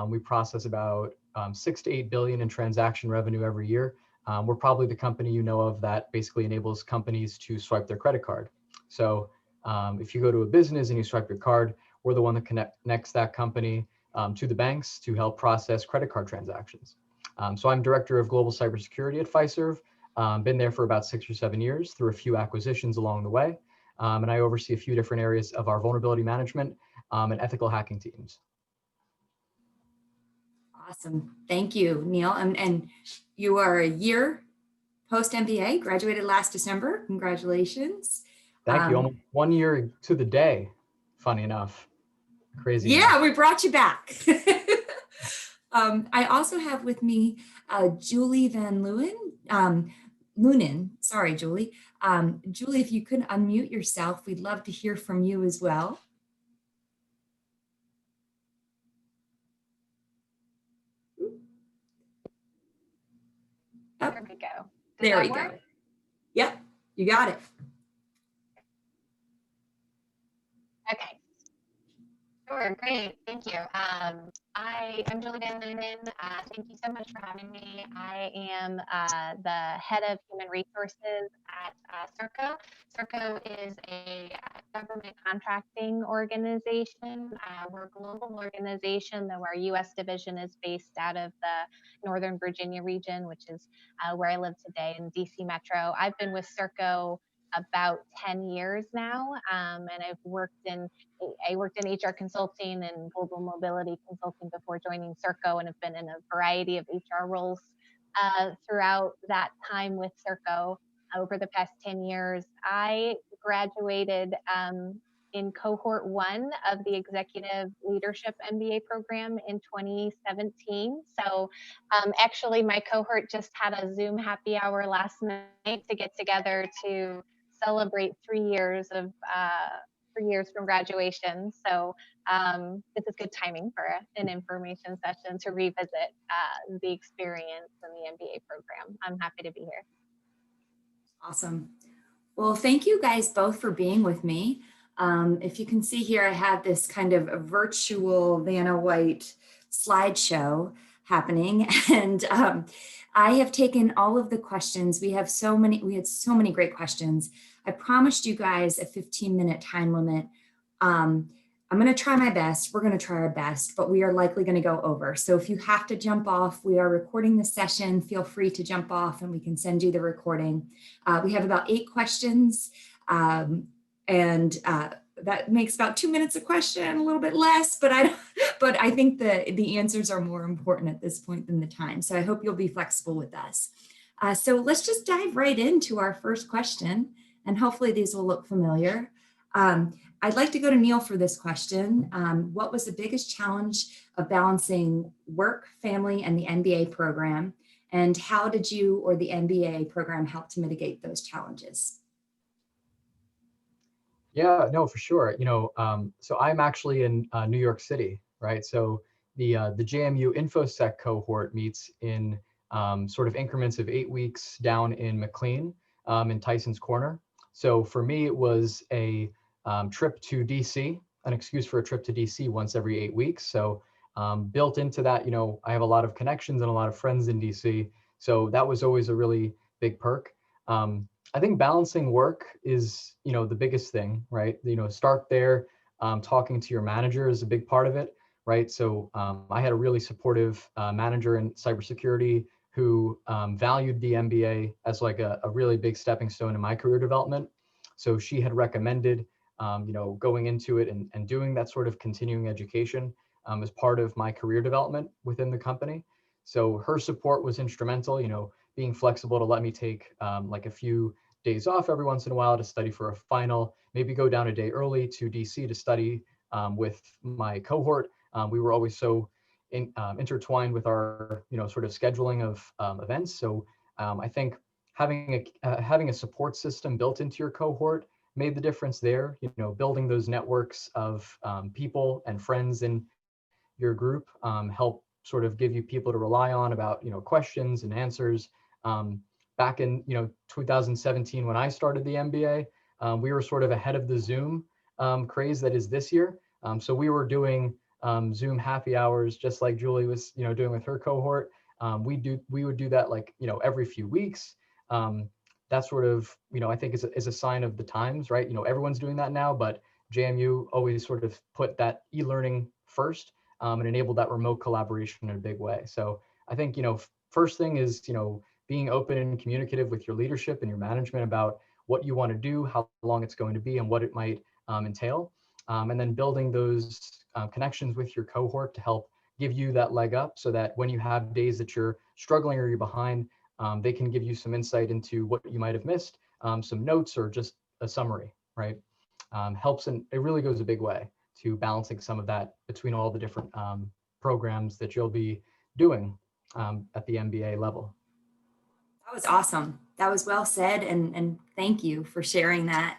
We process about 6 to 8 billion in transaction revenue every year. We're probably the company you know of that basically enables companies to swipe their credit card. So if you go to a business and you swipe your card, we're the one that connects that company to the banks to help process credit card transactions. So I'm director of global cybersecurity at Fiserv. Been there for about 6 or 7 years through a few acquisitions along the way. And I oversee a few different areas of our vulnerability management and ethical hacking teams. Awesome. Thank you, Neil. And you are a year post MBA, graduated last December. Congratulations. Thank you. Almost 1 year to the day, funny enough. Crazy. Yeah, enough. We brought you back. I also have with me Julie Van Loonen. Sorry, Julie. Julie, if you could unmute yourself, we'd love to hear from you as well. There we go. There we go. Yep, you got it. Okay. Sure, great, thank you. I'm Julie Van Loonen. Thank you so much for having me. I am the head of human resources at Serco. Serco is a government contracting organization. We're a global organization, though our U.S. division is based out of the Northern Virginia region, which is where I live today in DC Metro. I've been with Serco about 10 years now, and I worked in HR consulting and global mobility consulting before joining Serco, and have been in a variety of HR roles throughout that time with Serco over the past 10 years. I graduated in cohort 1 of the Executive Leadership MBA program in 2017. So actually my cohort just had a Zoom happy hour last night to get together to celebrate 3 years from graduation. So this is good timing for an information session to revisit the experience in the MBA program. I'm happy to be here. Awesome. Well, thank you guys both for being with me. If you can see here, I have this kind of a virtual Vanna White slideshow happening, and I have taken all of the questions. We had so many great questions. I promised you guys a 15-minute time limit. I'm going to try my best. We're going to try our best, but we are likely going to go over. So if you have to jump off, we are recording this session. Feel free to jump off and we can send you the recording. We have about 8 questions, and that makes about 2 minutes a question, a little bit less, but I think the answers are more important at this point than the time. So I hope you'll be flexible with us. So let's just dive right into our first question, and hopefully these will look familiar. I'd like to go to Neil for this question. What was the biggest challenge of balancing work, family, and the MBA program? And how did you or the MBA program help to mitigate those challenges? Yeah, no, for sure. So I'm actually in New York City, right? So the JMU InfoSec cohort meets in sort of increments of 8 weeks down in McLean in Tyson's Corner. So for me, it was a trip to DC, an excuse for a trip to DC once every 8 weeks. So built into that, I have a lot of connections and a lot of friends in DC. So that was always a really big perk. I think balancing work is, the biggest thing, right? Start there. Talking to your manager is a big part of it, right? So I had a really supportive manager in cybersecurity who valued the MBA as like a really big stepping stone in my career development. So she had recommended, going into it and doing that sort of continuing education as part of my career development within the company. So her support was instrumental, being flexible to let me take like a few days off every once in a while to study for a final, maybe go down a day early to DC to study with my cohort. We were always so intertwined with our, sort of scheduling of events. So I think having a support system built into your cohort made the difference there. Building those networks of people and friends in your group help sort of give you people to rely on about, questions and answers. Back in 2017 when I started the MBA, we were sort of ahead of the Zoom craze that is this year. So we were doing Zoom happy hours, just like Julie was, doing with her cohort. We would do that like, every few weeks. That sort of, I think is a sign of the times, right? Everyone's doing that now, but JMU always sort of put that e-learning first, and enabled that remote collaboration in a big way. So I think, first thing is, being open and communicative with your leadership and your management about what you want to do, how long it's going to be, and what it might entail. And then building those connections with your cohort to help give you that leg up, so that when you have days that you're struggling or you're behind, they can give you some insight into what you might have missed, some notes, or just a summary, right? Helps, and it really goes a big way to balancing some of that between all the different programs that you'll be doing at the MBA level. That was awesome. That was well said. And thank you for sharing that.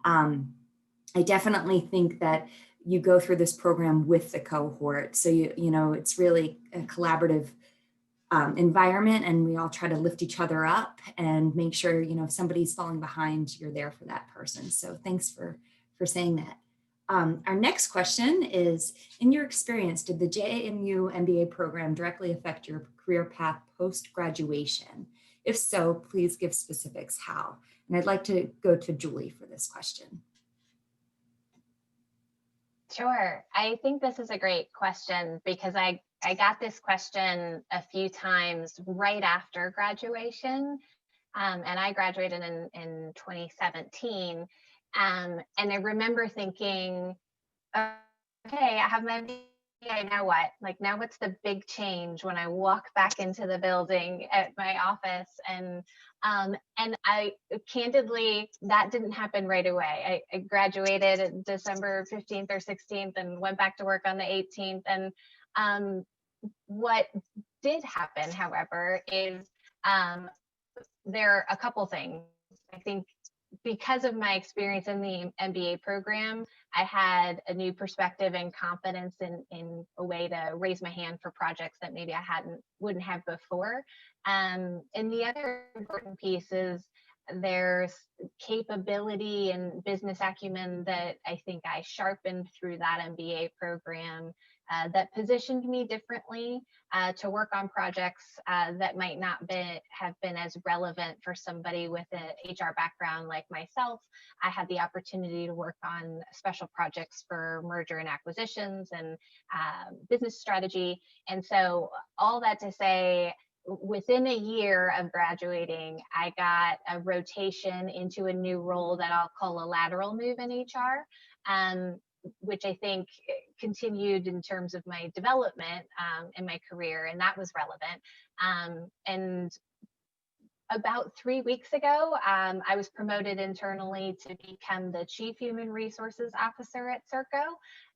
I definitely think that you go through this program with the cohort. So, it's really a collaborative environment, and we all try to lift each other up and make sure, if somebody's falling behind, you're there for that person. So thanks for saying that. Our next question is, in your experience, did the JMU MBA program directly affect your career path post-graduation? If so, please give specifics how. And I'd like to go to Julie for this question. Sure. I think this is a great question because I got this question a few times right after graduation. And I graduated in 2017. And I remember thinking, okay, I have my MBA, now what? Like, now what's the big change when I walk back into the building at my office? And I candidly, that didn't happen right away. I graduated December 15th or 16th and went back to work on the 18th. And what did happen, however, is there are a couple things. I think because of my experience in the MBA program, I had a new perspective and confidence in a way to raise my hand for projects that maybe I wouldn't have before. And the other important piece is there's capability and business acumen that I think I sharpened through that MBA program that positioned me differently to work on projects that might not have been as relevant for somebody with an HR background like myself. I had the opportunity to work on special projects for merger and acquisitions and business strategy. And so all that to say, within a year of graduating, I got a rotation into a new role that I'll call a lateral move in HR. Which I think continued in terms of my development in my career, and that was relevant. And about 3 weeks ago, I was promoted internally to become the Chief Human Resources Officer at Serco.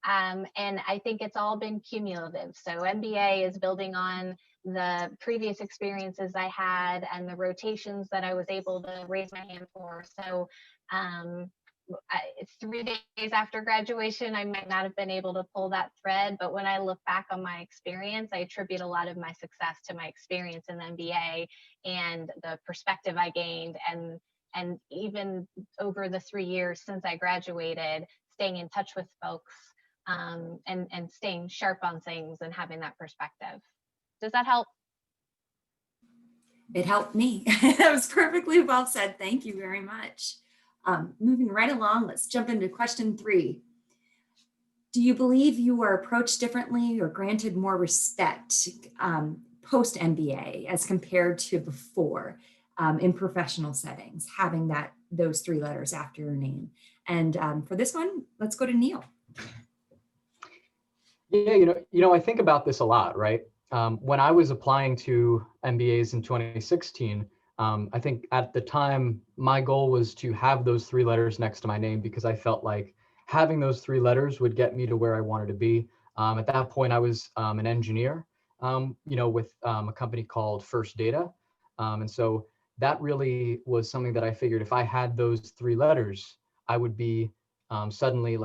And I think it's all been cumulative. So MBA is building on the previous experiences I had and the rotations that I was able to raise my hand for. So 3 days after graduation, I might not have been able to pull that thread, but when I look back on my experience, I attribute a lot of my success to my experience in the MBA and the perspective I gained, and even over the 3 years since I graduated, staying in touch with folks and staying sharp on things and having that perspective. Does that help? It helped me. That was perfectly well said. Thank you very much. Moving right along, let's jump into question 3. Do you believe you were approached differently or granted more respect post-MBA as compared to before in professional settings, having those 3 letters after your name? And for this one, let's go to Neil. Yeah, I think about this a lot, right? When I was applying to MBAs in 2016, I think at the time, my goal was to have those 3 letters next to my name because I felt like having those 3 letters would get me to where I wanted to be. At that point, I was an engineer, with a company called First Data. And so that really was something that I figured if I had those 3 letters, I would be suddenly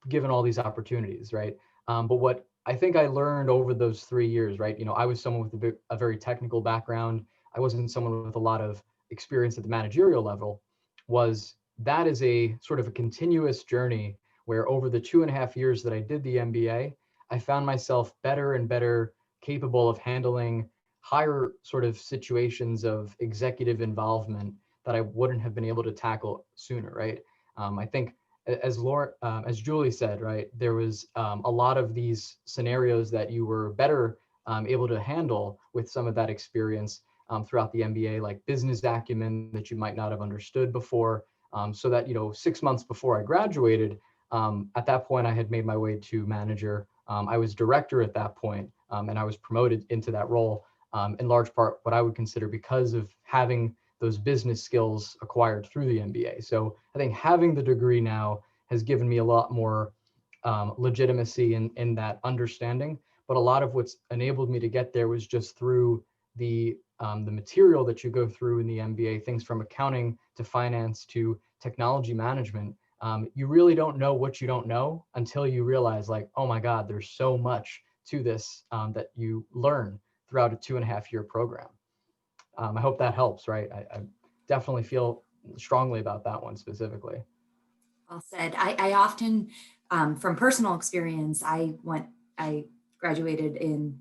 given all these opportunities, right? But what I think I learned over those 3 years, right? I was someone with a very technical background. I wasn't someone with a lot of experience at the managerial level. That is a sort of a continuous journey where over the 2.5 years that I did the MBA, I found myself better and better capable of handling higher sort of situations of executive involvement that I wouldn't have been able to tackle sooner, right? I think as Laura, as Julie said, right, there was a lot of these scenarios that you were better able to handle with some of that experience throughout the MBA, like business acumen that you might not have understood before. So that, 6 months before I graduated, at that point, I had made my way to manager. I was director at that point, and I was promoted into that role in large part what I would consider because of having those business skills acquired through the MBA. So I think having the degree now has given me a lot more legitimacy in that understanding. But a lot of what's enabled me to get there was just through the material that you go through in the MBA, things from accounting to finance to technology management. You really don't know what you don't know until you realize, like, oh my God, there's so much to this that you learn throughout a 2.5-year program. I hope that helps, right? I definitely feel strongly about that one specifically. Well said. I often, from personal experience, I graduated in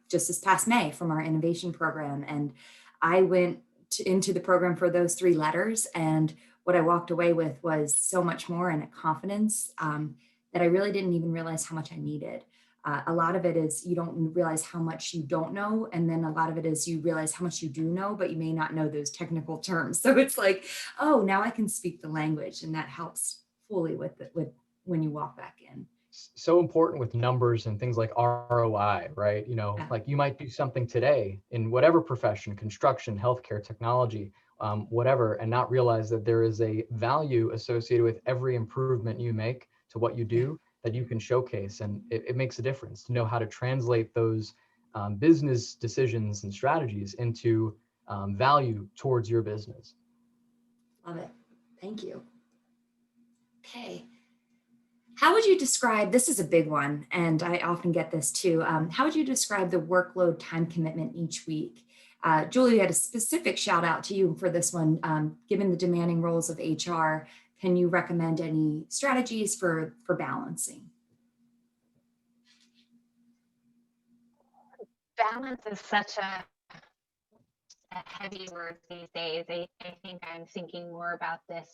just this past May from our innovation program, and I went into the program for those 3 letters. And what I walked away with was so much more and a confidence that I really didn't even realize how much I needed. A lot of it is you don't realize how much you don't know. And then a lot of it is you realize how much you do know, but you may not know those technical terms. So it's like, oh, now I can speak the language, and that helps fully with when you walk back in. So important with numbers and things like ROI, right? Yeah. Like you might do something today in whatever profession, construction, healthcare, technology, whatever, and not realize that there is a value associated with every improvement you make to what you do that you can showcase. And it makes a difference to know how to translate those business decisions and strategies into value towards your business. Love it. Thank you. Okay. How would you describe, this is a big one, and I often get this too. How would you describe the workload time commitment each week? Julie, had a specific shout out to you for this one. Given the demanding roles of HR, can you recommend any strategies for balancing? Balance is such a heavy word these days. I think I'm thinking more about this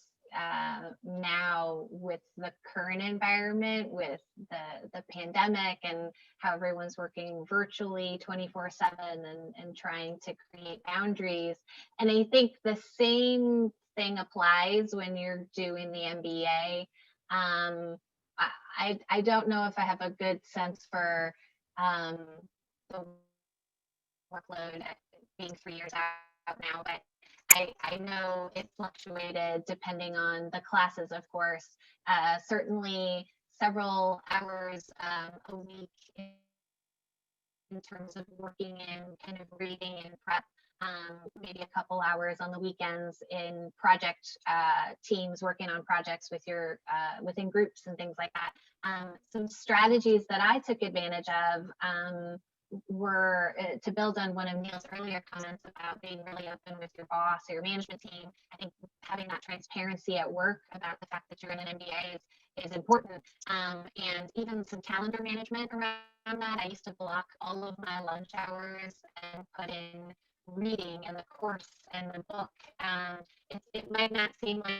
now with the current environment, with the pandemic and how everyone's working virtually 24/7 and trying to create boundaries. And I think the same thing applies when you're doing the MBA. I don't know if I have a good sense for the workload being 3 years out now, but I know it fluctuated depending on the classes, of course. Certainly several hours a week in terms of working and kind of reading and prep. Maybe a couple hours on the weekends in project teams working on projects with your within groups and things like that. Some strategies that I took advantage of were to build on one of Neil's earlier comments about being really open with your boss or your management team. I think having that transparency at work about the fact that you're in an MBA is important. And even some calendar management around that. I used to block all of my lunch hours and put in reading and the course and the book. It might not seem like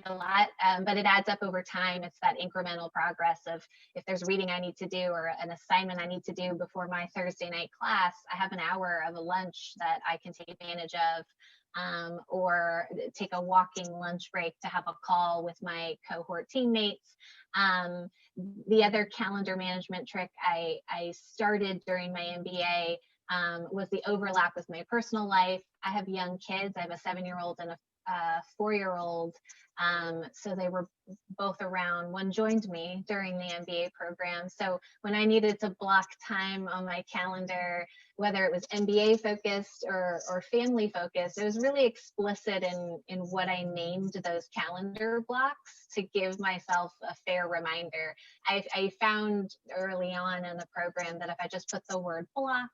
a lot, but it adds up over time. It's that incremental progress of if there's reading I need to do or an assignment I need to do before my Thursday night class, I have an hour of a lunch that I can take advantage of, or take a walking lunch break to have a call with my cohort teammates. The other calendar management trick I started during my MBA was the overlap with my personal life. I have young kids. I have a 7-year-old and a 4-year-old. So they were both around. One joined me during the MBA program. So when I needed to block time on my calendar, whether it was MBA focused or family focused, it was really explicit in what I named those calendar blocks to give myself a fair reminder. I found early on in the program that if I just put the word block,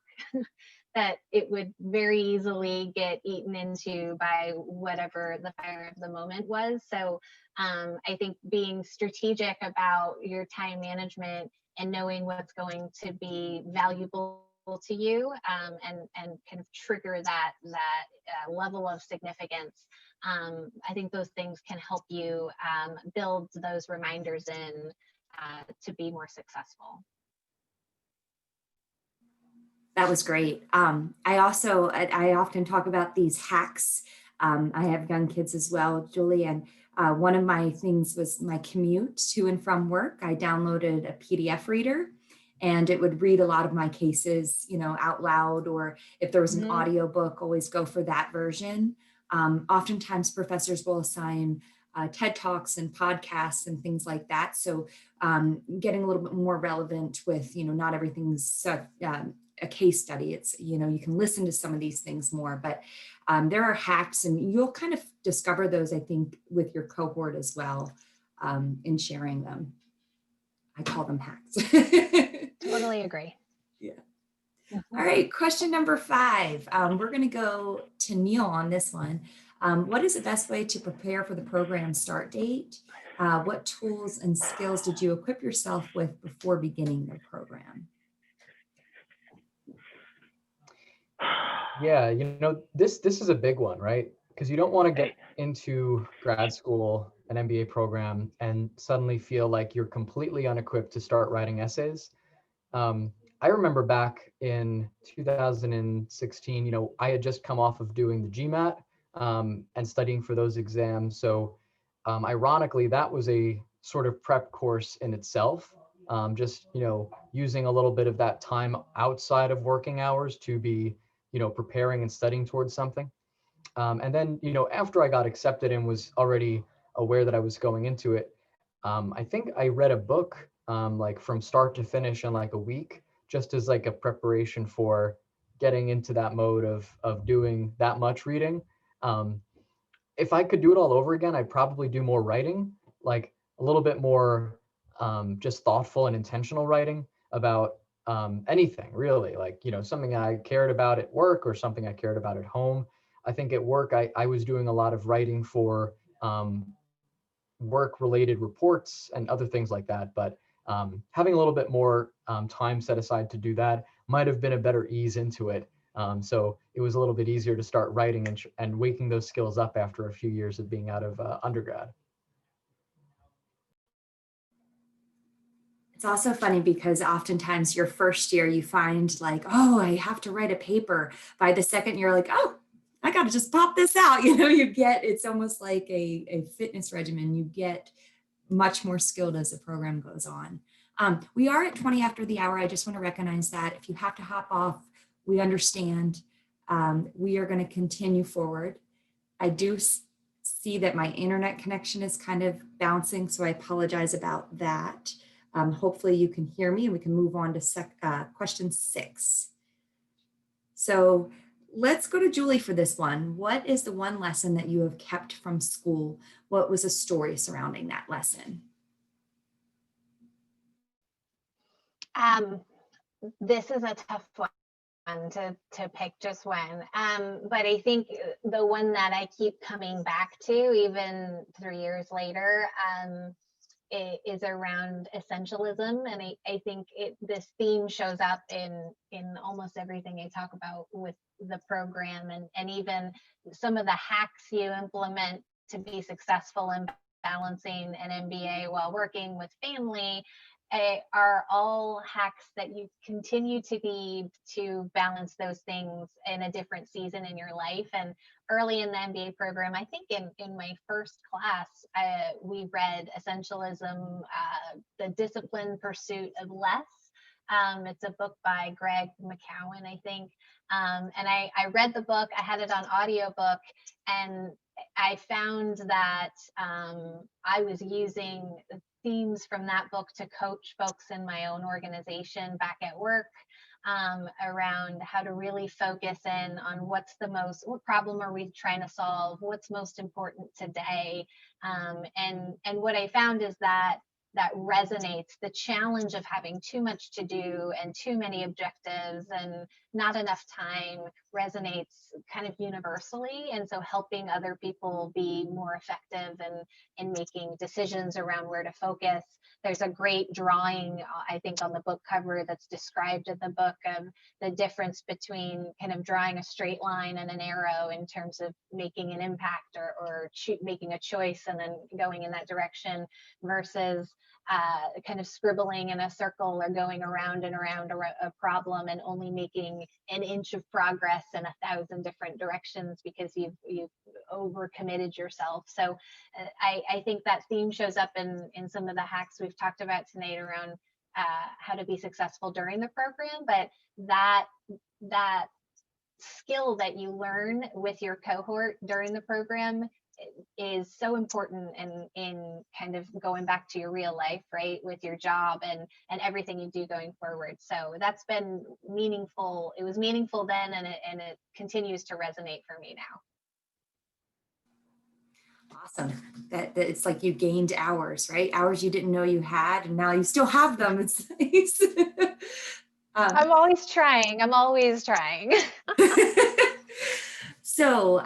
that it would very easily get eaten into by whatever the fire of the moment was. So I think being strategic about your time management and knowing what's going to be valuable to you, and kind of trigger that level of significance. I think those things can help you build those reminders in to be more successful. That was great. I often talk about these hacks. I have young kids as well, Julie, and one of my things was my commute to and from work. I downloaded a PDF reader, and it would read a lot of my cases, out loud, or if there was an audio book, always go for that version. Oftentimes professors will assign TED Talks and podcasts and things like that. So getting a little bit more relevant with, not everything's a case study. It's, you can listen to some of these things more, but there are hacks, and you'll kind of discover those, I think, with your cohort as well, in sharing them. I call them hacks. Totally agree. Yeah. All right, question number 5. We're going to go to Neil on this one. What is the best way to prepare for the program start date? What tools and skills did you equip yourself with before beginning the program? Yeah, this is a big one, right? Because you don't want to get into grad school, an MBA program, and suddenly feel like you're completely unequipped to start writing essays. I remember back in 2016, I had just come off of doing the GMAT and studying for those exams. So ironically, that was a sort of prep course in itself. Just, using a little bit of that time outside of working hours to be, preparing and studying towards something. And then, after I got accepted and was already aware that I was going into it, I think I read a book like from start to finish in like a week, just as like a preparation for getting into that mode of doing that much reading. If I could do it all over again, I'd probably do more writing, like a little bit more just thoughtful and intentional writing about anything really, like, something I cared about at work or something I cared about at home. I think at work, I was doing a lot of writing for work-related reports and other things like that. But having a little bit more time set aside to do that might have been a better ease into it. So it was a little bit easier to start writing and waking those skills up after a few years of being out of undergrad. It's also funny because oftentimes your first year you find like, oh, I have to write a paper. By the second year, like, oh, I got to just pop this out. It's almost like a fitness regimen. You get much more skilled as the program goes on. We are at 20 after the hour. I just want to recognize that if you have to hop off, we understand. We are going to continue forward. I do see that my internet connection is kind of bouncing, so I apologize about that. Hopefully you can hear me and we can move on to question 6. So let's go to Julie for this one. What is the one lesson that you have kept from school? What was a story surrounding that lesson? This is a tough one to pick just one. But I think the one that I keep coming back to, even 3 years later, is around essentialism. And I think this theme shows up in almost everything I talk about with the program, and even some of the hacks you implement to be successful in balancing an MBA while working with family are all hacks that you continue to need to balance those things in a different season in your life. And early in the MBA program, I think in my first class, we read Essentialism, The Disciplined Pursuit of Less. It's a book by Greg McKeown, I think. And I read the book, I had it on audiobook, and I found that I was using themes from that book to coach folks in my own organization back at work, around how to really focus in on what problem are we trying to solve, what's most important today. And what I found is that that resonates. The challenge of having too much to do and too many objectives and not enough time resonates kind of universally. And so helping other people be more effective in making decisions around where to focus. There's a great drawing, I think, on the book cover that's described in the book of the difference between kind of drawing a straight line and an arrow in terms of making an impact or making a choice and then going in that direction versus kind of scribbling in a circle or going around and around a problem and only making an inch of progress in 1,000 different directions because you've overcommitted yourself. So I think that theme shows up in some of the hacks we've talked about tonight around how to be successful during the program, but that skill that you learn with your cohort during the program is so important in kind of going back to your real life, right, with your job and everything you do going forward. So that's been meaningful. It was meaningful then, and it continues to resonate for me now. Awesome. That it's like you gained hours, right? Hours you didn't know you had, and now you still have them. It's nice. I'm always trying. I'm always trying. So,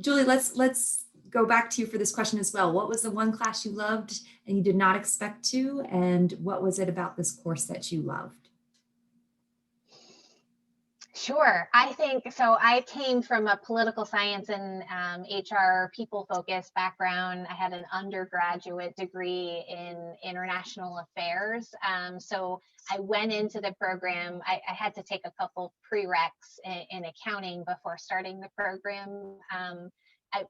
Julie, let's go back to you for this question as well. What was the one class you loved and you did not expect to, and what was it about this course that you loved? Sure. I think so. I came from a political science and HR people focused background. I had an undergraduate degree in international affairs. So I went into the program. I had to take a couple prereqs in accounting before starting the program.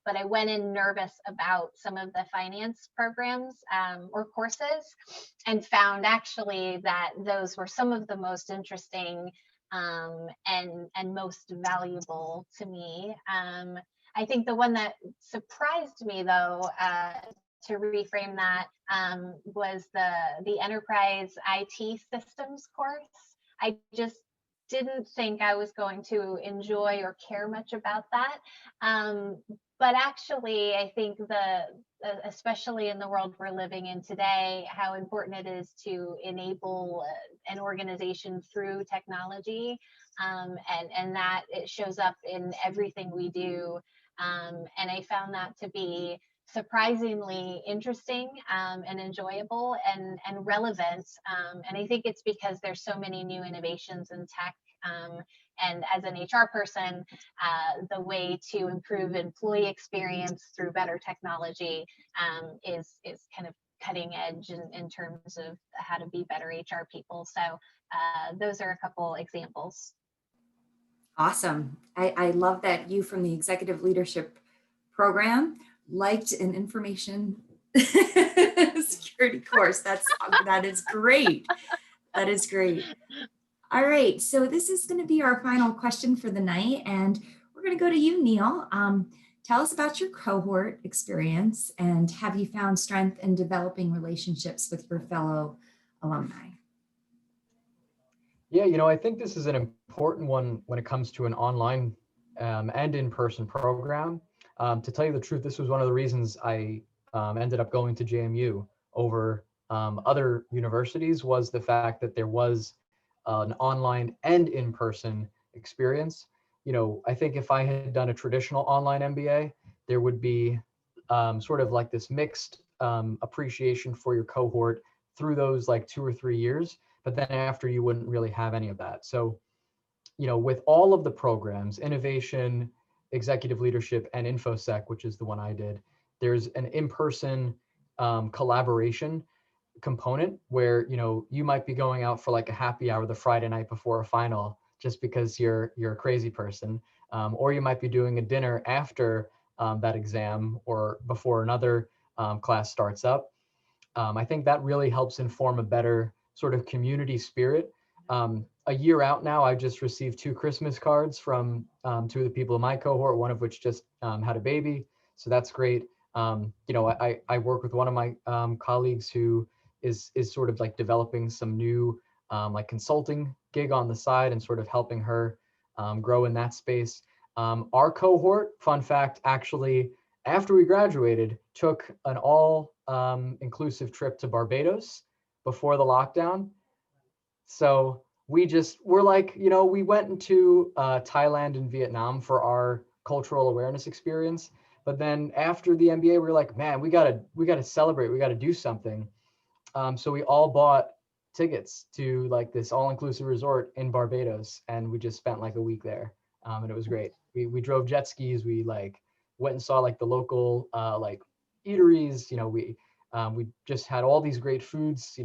But I went in nervous about some of the finance programs or courses and found actually that those were some of the most interesting and most valuable to me. I think the one that surprised me, though, to reframe that, was the enterprise IT systems course. I just didn't think I was going to enjoy or care much about that. But actually, I think especially in the world we're living in today, how important it is to enable an organization through technology, and that it shows up in everything we do. And I found that to be surprisingly interesting and enjoyable and relevant. And I think it's because there's so many new innovations in tech. And as an HR person, the way to improve employee experience through better technology is kind of cutting edge in terms of how to be better HR people. So those are a couple examples. Awesome. I love that you from the executive leadership program liked an information security course. That is great. That is great. All right, so this is going to be our final question for the night, and we're going to go to you, Neil. Tell us about your cohort experience, and have you found strength in developing relationships with your fellow alumni? Yeah, I think this is an important one when it comes to an online and in-person program. To tell you the truth, this was one of the reasons I ended up going to JMU over other universities, was the fact that there was an online and in-person experience. I think if I had done a traditional online MBA, there would be sort of like this mixed appreciation for your cohort through those like 2 or 3 years, but then after you wouldn't really have any of that. So, with all of the programs, innovation, executive leadership, and InfoSec, which is the one I did, there's an in-person collaboration component where you might be going out for like a happy hour the Friday night before a final just because you're a crazy person, or you might be doing a dinner after that exam or before another class starts up. I think that really helps inform a better sort of community spirit. A year out now, I just received 2 Christmas cards from 2 of the people in my cohort, one of which just had a baby, so that's great. I work with one of my colleagues who is sort of like developing some new like consulting gig on the side and sort of helping her grow in that space. Our cohort, fun fact, actually, after we graduated, took an all inclusive trip to Barbados before the lockdown. So we're like, we went into Thailand and Vietnam for our cultural awareness experience. But then after the MBA, we were like, man, we gotta celebrate. We gotta do something. So we all bought tickets to like this all-inclusive resort in Barbados, and we just spent like a week there, and it was great. We drove jet skis. We like went and saw like the local like eateries. We just had all these great foods.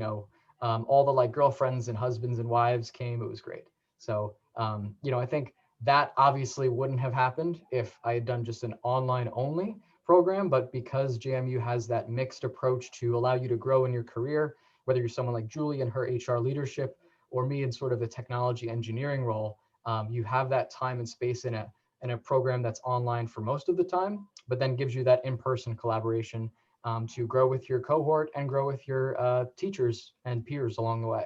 All the like girlfriends and husbands and wives came. It was great. So I think that obviously wouldn't have happened if I had done just an online only program, but because JMU has that mixed approach to allow you to grow in your career, whether you're someone like Julie in her HR leadership or me in sort of the technology engineering role, you have that time and space in a program that's online for most of the time, but then gives you that in-person collaboration to grow with your cohort and grow with your teachers and peers along the way.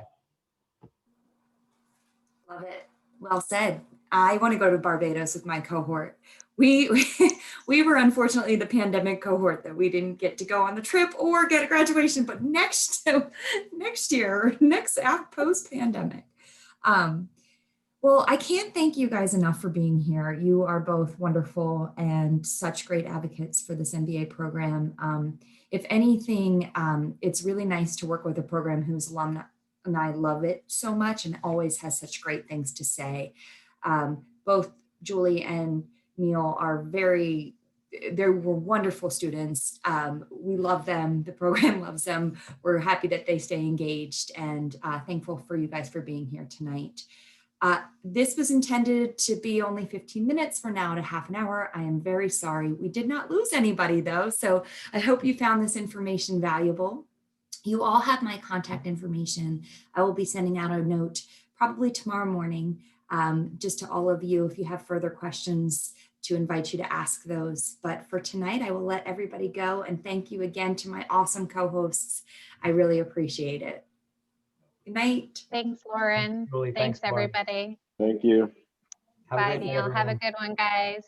Love it. Well said. I want to go to Barbados with my cohort. We were unfortunately the pandemic cohort that we didn't get to go on the trip or get a graduation, but next year, post pandemic. Well, I can't thank you guys enough for being here. You are both wonderful and such great advocates for this MBA program. If anything, it's really nice to work with a program whose alumni and I love it so much and always has such great things to say. Both Julie and Neil are they were wonderful students. We love them. The program loves them. We're happy that they stay engaged and thankful for you guys for being here tonight. This was intended to be only 15 minutes. For now to half an hour. I am very sorry. We did not lose anybody though. So I hope you found this information valuable. You all have my contact information. I will be sending out a note probably tomorrow morning, just to all of you if you have further questions to invite you to ask those. But for tonight, I will let everybody go and thank you again to my awesome co-hosts. I really appreciate it. Good night. Thanks, Lauren. Julie, Thanks, Lauren. everybody. Thank you. Have a Bye, great day, Neil. Have a everyone. good one, guys.